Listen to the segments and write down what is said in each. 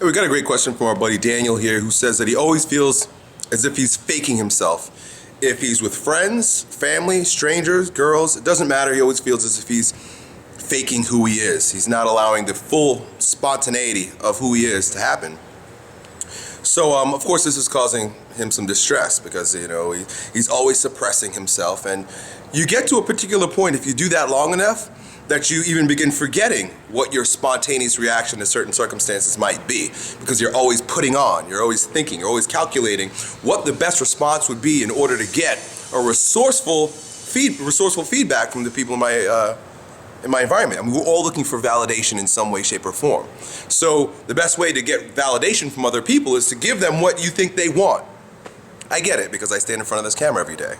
We got a great question from our buddy Daniel here, who says that he always feels as if he's faking himself. If he's with friends, family, strangers, girls, it doesn't matter. He always feels as if he's faking who he is. He's not allowing the full spontaneity of who he is to happen. So, of course, this is causing him some distress because, he's always suppressing himself. And you get to a particular point, if you do that long enough, that you even begin forgetting what your spontaneous reaction to certain circumstances might be, because you're always putting on, you're always thinking, you're always calculating what the best response would be in order to get a resourceful feedback from the people in my environment. I mean, we're all looking for validation in some way, shape, or form. So the best way to get validation from other people is to give them what you think they want. I get it, because I stand in front of this camera every day.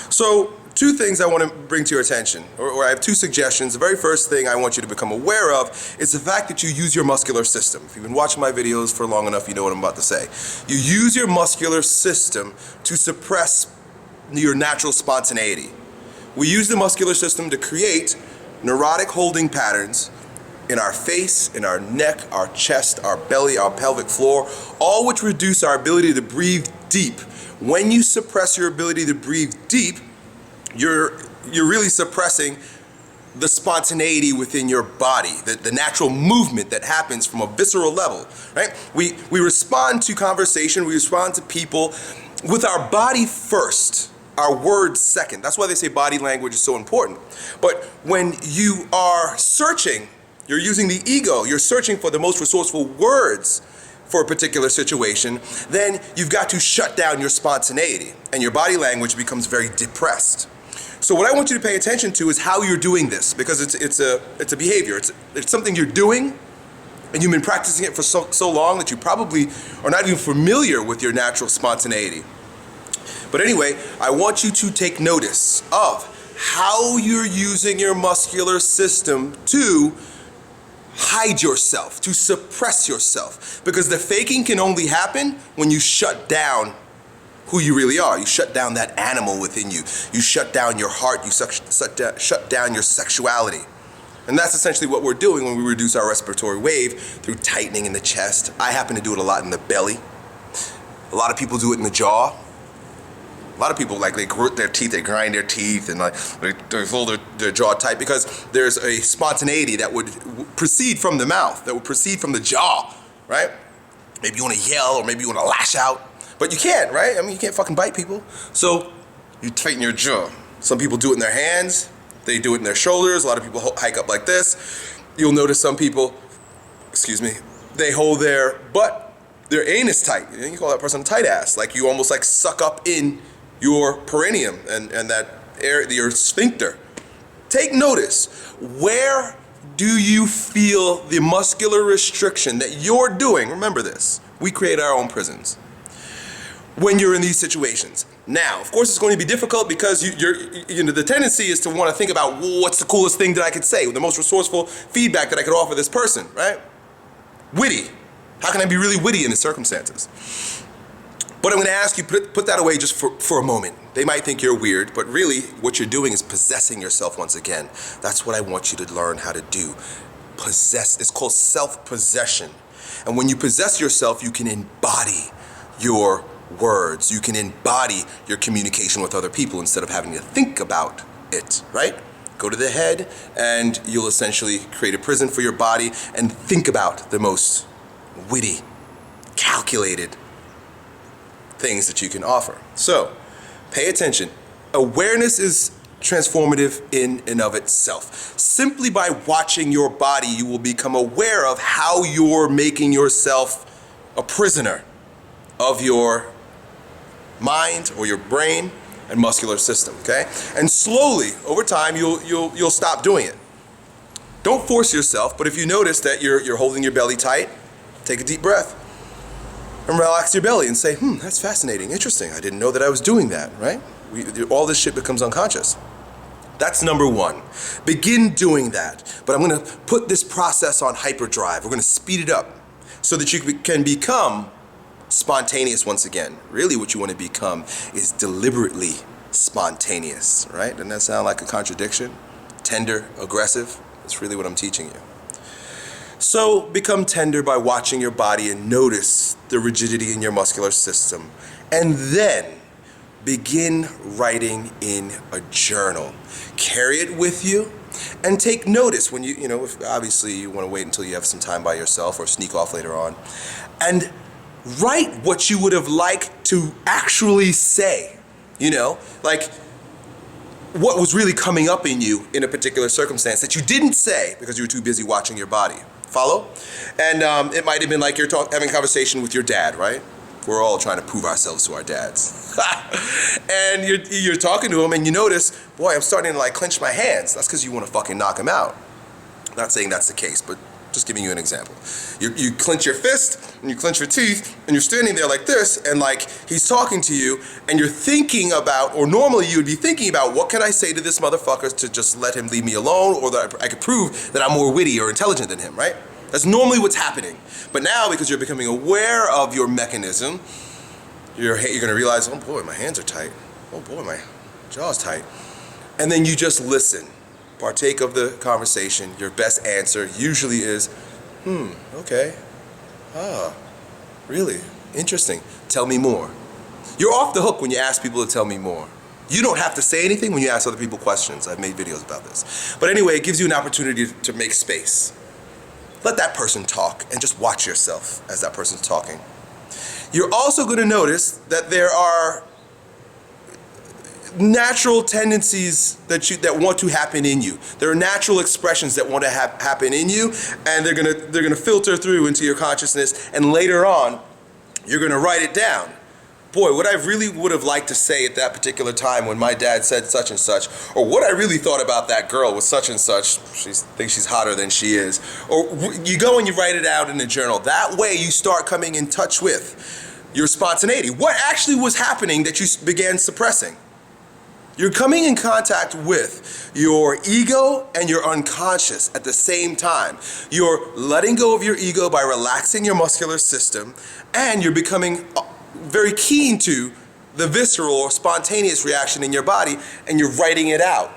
So two things I want to bring to your attention, or I have two suggestions. The very first thing I want you to become aware of is the fact that you use your muscular system. If you've been watching my videos for long enough, you know what I'm about to say. You use your muscular system to suppress your natural spontaneity. We use the muscular system to create neurotic holding patterns in our face, in our neck, our chest, our belly, our pelvic floor, all which reduce our ability to breathe deep. When you suppress your ability to breathe deep, you're really suppressing the spontaneity within your body, the natural movement that happens from a visceral level, right? We respond to conversation, we respond to people with our body first, our words second. That's why they say body language is so important. But when you are searching, you're using the ego, you're searching for the most resourceful words for a particular situation, then you've got to shut down your spontaneity, and your body language becomes very depressed. So what I want you to pay attention to is how you're doing this, because it's a behavior. It's something you're doing, and you've been practicing it for so long that you probably are not even familiar with your natural spontaneity. But anyway, I want you to take notice of how you're using your muscular system to hide yourself, to suppress yourself, because the faking can only happen when you shut down who you really are. You shut down that animal within you. You shut down your heart. You shut down your sexuality. And that's essentially what we're doing when we reduce our respiratory wave through tightening in the chest. I happen to do it a lot in the belly. A lot of people do it in the jaw. A lot of people, they grit their teeth, they grind their teeth, and they hold their jaw tight, because there's a spontaneity that would proceed from the mouth, that would proceed from the jaw, right? Maybe you want to yell, or maybe you want to lash out. But you can't, right? I mean, you can't fucking bite people. So you tighten your jaw. Some people do it in their hands. They do it in their shoulders. A lot of people hike up like this. You'll notice some people, they hold their butt, their anus tight. You call that person a tight ass. Like you almost suck up in your perineum and that air, your sphincter. Take notice. Where do you feel the muscular restriction that you're doing? Remember this. We create our own prisons when you're in these situations. Now, of course, it's going to be difficult, because the tendency is to want to think about, what's the coolest thing that I could say, the most resourceful feedback that I could offer this person, right? Witty. How can I be really witty in the circumstances? But I'm going to ask you, put that away just for a moment. They might think you're weird, but really what you're doing is possessing yourself once again. That's what I want you to learn how to do. Possess. It's called self-possession. And when you possess yourself, you can embody your words. You can embody your communication with other people instead of having to think about it, right? Go to the head, and you'll essentially create a prison for your body and think about the most witty, calculated things that you can offer. So, pay attention. Awareness is transformative in and of itself. Simply by watching your body, you will become aware of how you're making yourself a prisoner of your mind or your brain and muscular system, okay? And slowly, over time, you'll stop doing it. Don't force yourself, but if you notice that you're holding your belly tight, take a deep breath and relax your belly and say, that's fascinating, interesting. I didn't know that I was doing that, right? All this shit becomes unconscious. That's number one. Begin doing that. But I'm going to put this process on hyperdrive. We're going to speed it up so that you can become spontaneous once again. Really what you want to become is deliberately spontaneous, right? Doesn't that sound like a contradiction? Tender, aggressive? That's really what I'm teaching you. So become tender by watching your body and notice the rigidity in your muscular system. And then begin writing in a journal. Carry it with you and take notice when if obviously you want to wait until you have some time by yourself or sneak off later on. And write what you would have liked to actually say. Like what was really coming up in you in a particular circumstance that you didn't say because you were too busy watching your body. Follow? And it might have been like you're having a conversation with your dad, right? We're all trying to prove ourselves to our dads. And you're talking to him and you notice, boy, I'm starting to like clench my hands. That's because you want to fucking knock him out. Not saying that's the case, but just giving you an example. You clench your fist and you clench your teeth and you're standing there like this and like he's talking to you and you're thinking about, or normally you would be thinking about, what can I say to this motherfucker to just let him leave me alone, or that I could prove that I'm more witty or intelligent than him, right? That's normally what's happening. But now, because you're becoming aware of your mechanism, you're going to realize, oh boy, my hands are tight. Oh boy, my jaw's tight. And then you just listen. Partake of the conversation. Your best answer usually is, okay. Really? Interesting. Tell me more. You're off the hook when you ask people to tell me more. You don't have to say anything when you ask other people questions. I've made videos about this. But anyway, it gives you an opportunity to make space. Let that person talk and just watch yourself as that person's talking. You're also going to notice that there are natural tendencies that want to happen in you. There are natural expressions that want to happen in you, and they're gonna filter through into your consciousness, and later on, you're gonna write it down. Boy, what I really would have liked to say at that particular time when my dad said such and such, or what I really thought about that girl with such and such, she thinks she's hotter than she is, or you go and you write it out in a journal. That way you start coming in touch with your spontaneity. What actually was happening that you began suppressing? You're coming in contact with your ego and your unconscious at the same time. You're letting go of your ego by relaxing your muscular system, and you're becoming very keen to the visceral or spontaneous reaction in your body, and you're writing it out.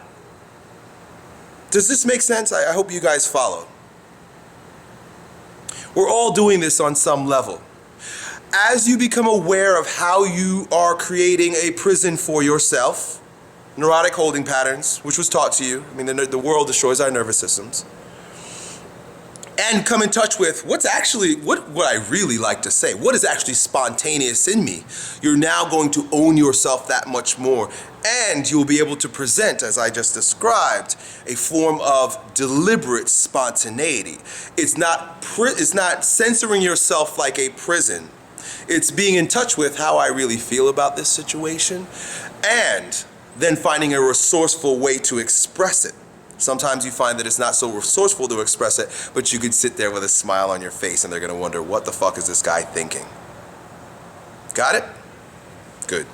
Does this make sense? I hope you guys follow. We're all doing this on some level. As you become aware of how you are creating a prison for yourself, neurotic holding patterns, which was taught to you. I mean, the world destroys our nervous systems. And come in touch with what's actually, what I really like to say, what is actually spontaneous in me. You're now going to own yourself that much more. And you'll be able to present, as I just described, a form of deliberate spontaneity. It's not censoring yourself like a prison. It's being in touch with how I really feel about this situation, and then finding a resourceful way to express it. Sometimes you find that it's not so resourceful to express it, but you could sit there with a smile on your face and they're gonna wonder, what the fuck is this guy thinking? Got it? Good.